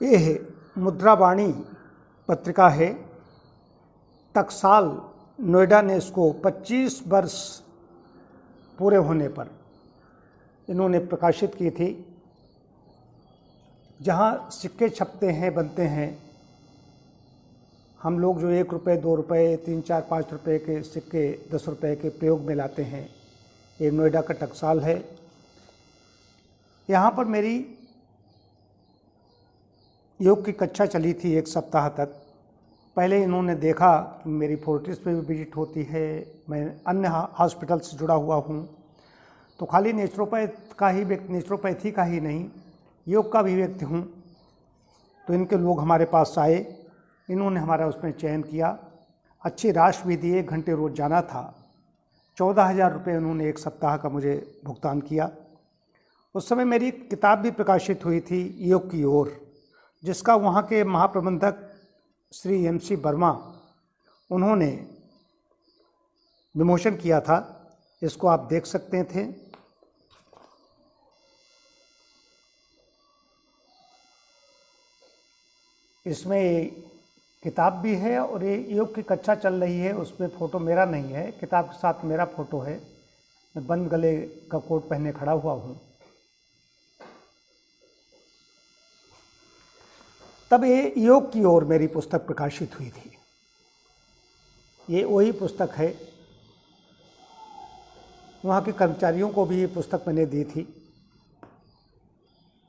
ये है मुद्रावाणी पत्रिका है। टकसाल नोएडा ने इसको 25 वर्ष पूरे होने पर इन्होंने प्रकाशित की थी। जहाँ सिक्के छपते हैं, बनते हैं, हम लोग जो 1 रुपये, 2 रुपये, 3, 4, 5 रुपये के सिक्के 10 रुपये के प्रयोग में लाते हैं, ये नोएडा का टकसाल है। यहाँ पर मेरी योग की कक्षा चली थी 1 सप्ताह तक। पहले इन्होंने देखा कि मेरी फोर्टिस पे भी विजिट होती है, मैं अन्य हॉस्पिटल से जुड़ा हुआ हूँ, तो खाली नेचुरोपैथी का ही नहीं, योग का भी व्यक्ति हूँ। तो इनके लोग हमारे पास आए, इन्होंने हमारा उसमें चयन किया, अच्छी राशि भी दी, 1 घंटे रोज़ जाना था। 14,000 रुपये उन्होंने 1 सप्ताह का मुझे भुगतान किया। उस समय मेरी किताब भी प्रकाशित हुई थी, योग की ओर, जिसका वहाँ के महाप्रबंधक श्री MC वर्मा उन्होंने विमोचन किया था। इसको आप देख सकते थे। इसमें किताब भी है और ये योग की कक्षा चल रही है। उसमें फ़ोटो मेरा नहीं है, किताब के साथ मेरा फ़ोटो है। मैं बंद गले का कोट पहने खड़ा हुआ हूँ। तब ये योग की ओर मेरी पुस्तक प्रकाशित हुई थी। ये वही पुस्तक है। वहाँ के कर्मचारियों को भी ये पुस्तक मैंने दी थी।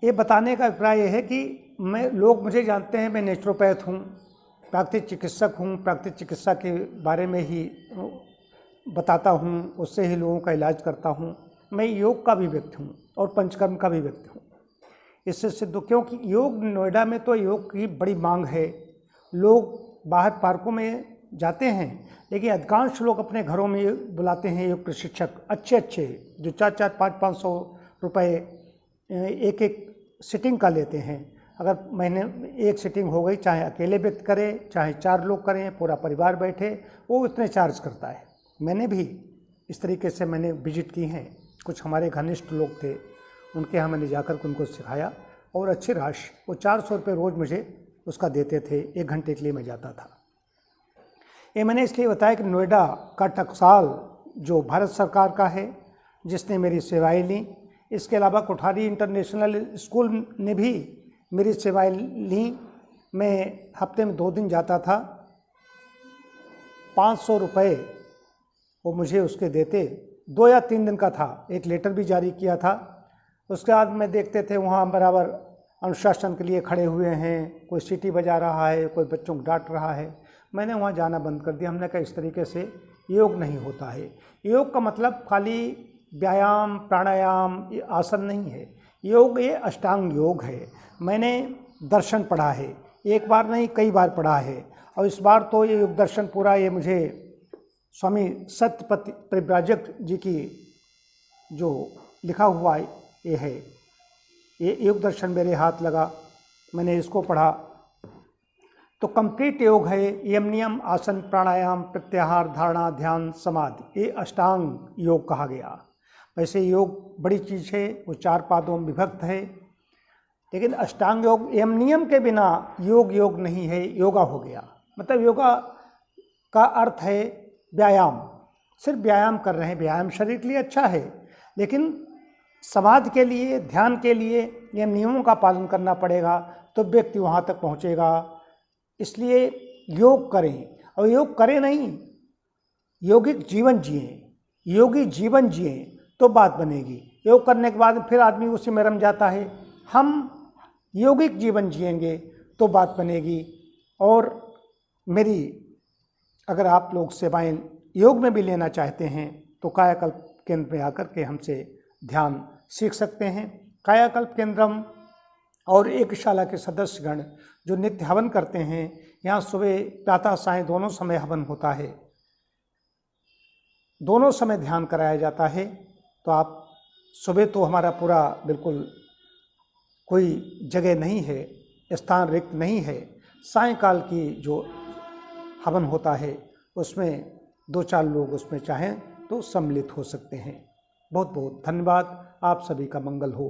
ये बताने का अभिप्राय ये है कि लोग मुझे जानते हैं, मैं नेचुरोपैथ हूँ, प्राकृतिक चिकित्सक हूँ, प्राकृतिक चिकित्सा के बारे में ही बताता हूँ, उससे ही लोगों का इलाज करता हूँ। मैं योग का भी व्यक्ति हूँ और पंचकर्म का भी व्यक्ति हूँ। इससे सिद्ध, क्योंकि योग नोएडा में तो योग की बड़ी मांग है। लोग बाहर पार्कों में जाते हैं, लेकिन अधिकांश लोग अपने घरों में बुलाते हैं योग प्रशिक्षक, अच्छे जो 4-4, 500 रुपये एक सिटिंग का लेते हैं। अगर महीने 1 सिटिंग हो गई, चाहे अकेले व्यक्ति करे, चाहे 4 लोग करें, पूरा परिवार बैठे, वो इतने चार्ज करता है। मैंने भी इस तरीके से मैंने विजिट की हैं। कुछ हमारे घनिष्ठ लोग थे, उनके यहाँ मैंने जाकर उनको सिखाया और अच्छी राशि, वो 400 रुपये रोज़ मुझे उसका देते थे। 1 घंटे के लिए मैं जाता था। ये मैंने इसलिए बताया कि नोएडा का टकसाल जो भारत सरकार का है, जिसने मेरी सेवाएं ली। इसके अलावा कोठारी इंटरनेशनल स्कूल ने भी मेरी सेवाएं ली। मैं हफ्ते में 2 दिन जाता था। 500 रुपये वो मुझे उसके देते। 2 या 3 दिन का था, एक लेटर भी जारी किया था। उसके बाद में देखते थे वहाँ बराबर अनुशासन के लिए खड़े हुए हैं, कोई सीटी बजा रहा है, कोई बच्चों को डांट रहा है। मैंने वहाँ जाना बंद कर दिया। हमने कहा इस तरीके से योग नहीं होता है। योग का मतलब खाली व्यायाम, प्राणायाम, ये आसन नहीं है। योग ये अष्टांग योग है। मैंने दर्शन पढ़ा है, 1 बार नहीं कई बार पढ़ा है। और इस बार तो ये योग दर्शन पूरा ये मुझे स्वामी सत्यपति परिव्राजक जी की जो लिखा हुआ ये है, ये योग दर्शन मेरे हाथ लगा। मैंने इसको पढ़ा तो कंप्लीट योग है। यम, नियम, आसन, प्राणायाम, प्रत्याहार, धारणा, ध्यान, समाधि, ये अष्टांग योग कहा गया। वैसे योग बड़ी चीज़ है, वो 4 पादों में विभक्त है, लेकिन अष्टांग योग यम नियम के बिना योग नहीं है, योगा हो गया। मतलब योगा का अर्थ है व्यायाम। सिर्फ व्यायाम कर रहे हैं। व्यायाम शरीर के लिए अच्छा है, लेकिन समाधि के लिए, ध्यान के लिए यम नियमों का पालन करना पड़ेगा, तो व्यक्ति वहाँ तक पहुँचेगा। इसलिए योग करें, और योग करें नहीं, योगिक जीवन जिएं, योगी जीवन जिएं तो बात बनेगी। योग करने के बाद फिर आदमी उसी में रम जाता है। हम योगिक जीवन जिएंगे तो बात बनेगी। और मेरी, अगर आप लोग सेवाएं योग में भी लेना चाहते हैं तो कायाकल्प केंद्र में आकर के हमसे ध्यान सीख सकते हैं। कायाकल्प केंद्रम और एक शाला के सदस्यगण जो नित्य हवन करते हैं, यहाँ सुबह प्रातः सायं दोनों समय हवन होता है, दोनों समय ध्यान कराया जाता है। तो आप सुबह तो हमारा पूरा बिल्कुल कोई जगह नहीं है, स्थान रिक्त नहीं है। सायंकाल की जो हवन होता है उसमें 2-4 लोग उसमें चाहें तो सम्मिलित हो सकते हैं। बहुत बहुत धन्यवाद। आप सभी का मंगल हो।